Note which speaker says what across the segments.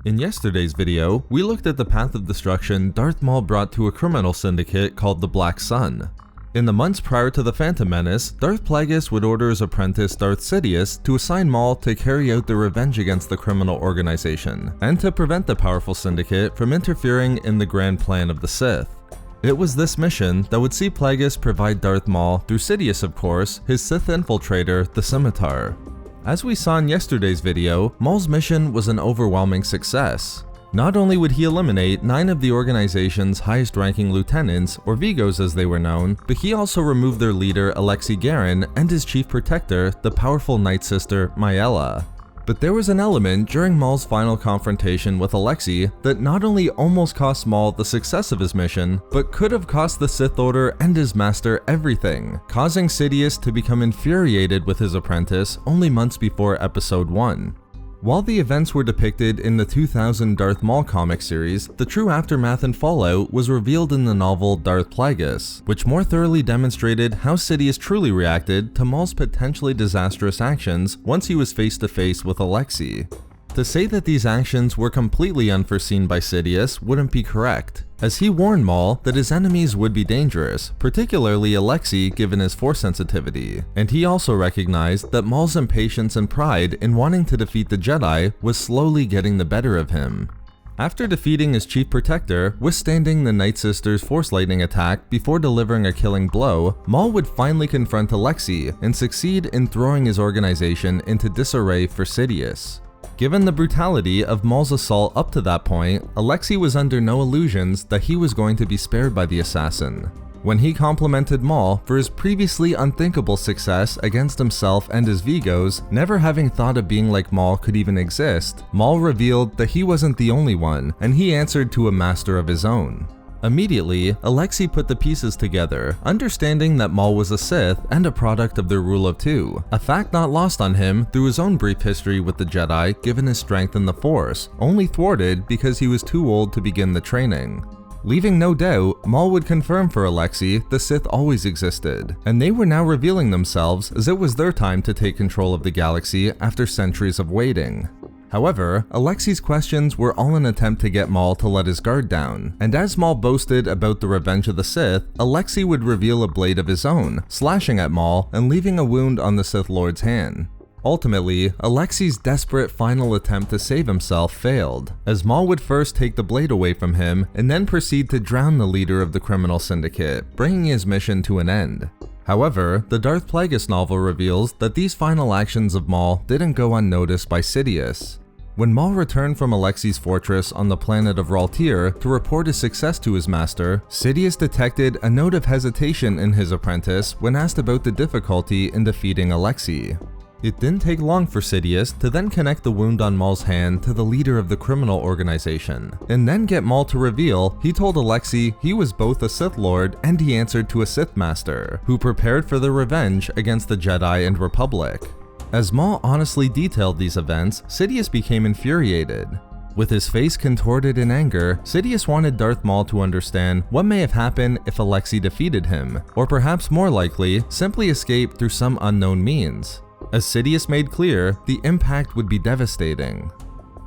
Speaker 1: In yesterday's video, we looked at the path of destruction Darth Maul brought to a criminal syndicate called the Black Sun. In the months prior to the Phantom Menace, Darth Plagueis would order his apprentice Darth Sidious to assign Maul to carry out their revenge against the criminal organization, and to prevent the powerful syndicate from interfering in the grand plan of the Sith. It was this mission that would see Plagueis provide Darth Maul, through Sidious of course, his Sith infiltrator, the Scimitar. As we saw in yesterday's video, Maul's mission was an overwhelming success. Not only would he eliminate 9 of the organization's highest-ranking lieutenants, or Vigos as they were known, but he also removed their leader Alexi and his chief protector, the powerful Night Sister Mayella. But there was an element during Maul's final confrontation with Alexi that not only almost cost Maul the success of his mission, but could have cost the Sith Order and his master everything, causing Sidious to become infuriated with his apprentice only months before Episode 1. While the events were depicted in the 2000 Darth Maul comic series, the true aftermath and fallout was revealed in the novel Darth Plagueis, which more thoroughly demonstrated how Sidious truly reacted to Maul's potentially disastrous actions once he was face to face with Alexi. To say that these actions were completely unforeseen by Sidious wouldn't be correct, as he warned Maul that his enemies would be dangerous, particularly Alexi given his force sensitivity, and he also recognized that Maul's impatience and pride in wanting to defeat the Jedi was slowly getting the better of him. After defeating his chief protector, withstanding the Night Sister's force lightning attack before delivering a killing blow, Maul would finally confront Alexi and succeed in throwing his organization into disarray for Sidious. Given the brutality of Maul's assault up to that point, Alexi was under no illusions that he was going to be spared by the assassin. When he complimented Maul for his previously unthinkable success against himself and his Vigos, never having thought a being like Maul could even exist, Maul revealed that he wasn't the only one, and he answered to a master of his own. Immediately, Alexi put the pieces together, understanding that Maul was a Sith and a product of their rule of 2, a fact not lost on him through his own brief history with the Jedi given his strength in the Force, only thwarted because he was too old to begin the training. Leaving no doubt, Maul would confirm for Alexi the Sith always existed, and they were now revealing themselves as it was their time to take control of the galaxy after centuries of waiting. However, Alexi's questions were all an attempt to get Maul to let his guard down, and as Maul boasted about the revenge of the Sith, Alexi would reveal a blade of his own, slashing at Maul and leaving a wound on the Sith Lord's hand. Ultimately, Alexi's desperate final attempt to save himself failed, as Maul would first take the blade away from him and then proceed to drown the leader of the criminal syndicate, bringing his mission to an end. However, the Darth Plagueis novel reveals that these final actions of Maul didn't go unnoticed by Sidious. When Maul returned from Alexi's fortress on the planet of Raltir to report his success to his master, Sidious detected a note of hesitation in his apprentice when asked about the difficulty in defeating Alexi. It didn't take long for Sidious to then connect the wound on Maul's hand to the leader of the criminal organization, and then get Maul to reveal he told Alexi he was both a Sith Lord and he answered to a Sith Master, who prepared for their revenge against the Jedi and Republic. As Maul honestly detailed these events, Sidious became infuriated. With his face contorted in anger, Sidious wanted Darth Maul to understand what may have happened if Alexi defeated him, or perhaps more likely, simply escaped through some unknown means. As Sidious made clear, the impact would be devastating.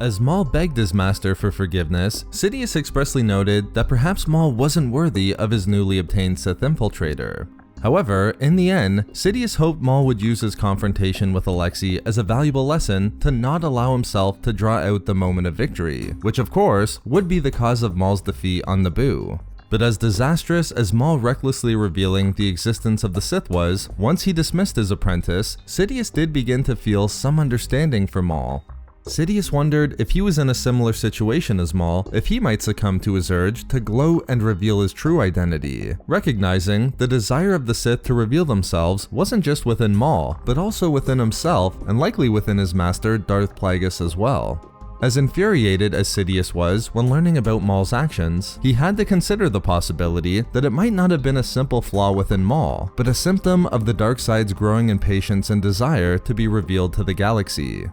Speaker 1: As Maul begged his master for forgiveness, Sidious expressly noted that perhaps Maul wasn't worthy of his newly obtained Sith infiltrator. However, in the end, Sidious hoped Maul would use his confrontation with Alexi as a valuable lesson to not allow himself to draw out the moment of victory, which of course would be the cause of Maul's defeat on Naboo. But as disastrous as Maul recklessly revealing the existence of the Sith was, once he dismissed his apprentice, Sidious did begin to feel some understanding for Maul. Sidious wondered if he was in a similar situation as Maul, if he might succumb to his urge to gloat and reveal his true identity, recognizing the desire of the Sith to reveal themselves wasn't just within Maul, but also within himself and likely within his master Darth Plagueis as well. As infuriated as Sidious was when learning about Maul's actions, he had to consider the possibility that it might not have been a simple flaw within Maul, but a symptom of the dark side's growing impatience and desire to be revealed to the galaxy.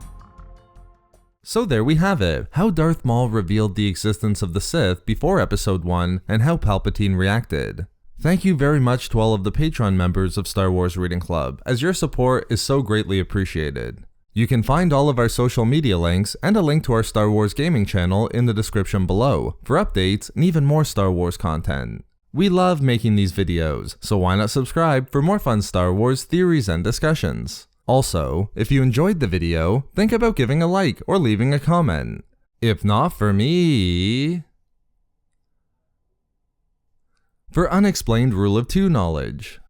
Speaker 1: So there we have it, how Darth Maul revealed the existence of the Sith before Episode 1 and how Palpatine reacted. Thank you very much to all of the Patreon members of Star Wars Reading Club, as your support is so greatly appreciated. You can find all of our social media links and a link to our Star Wars gaming channel in the description below for updates and even more Star Wars content. We love making these videos, so why not subscribe for more fun Star Wars theories and discussions. Also, if you enjoyed the video, think about giving a like or leaving a comment. If not for me... For unexplained rule of 2 knowledge.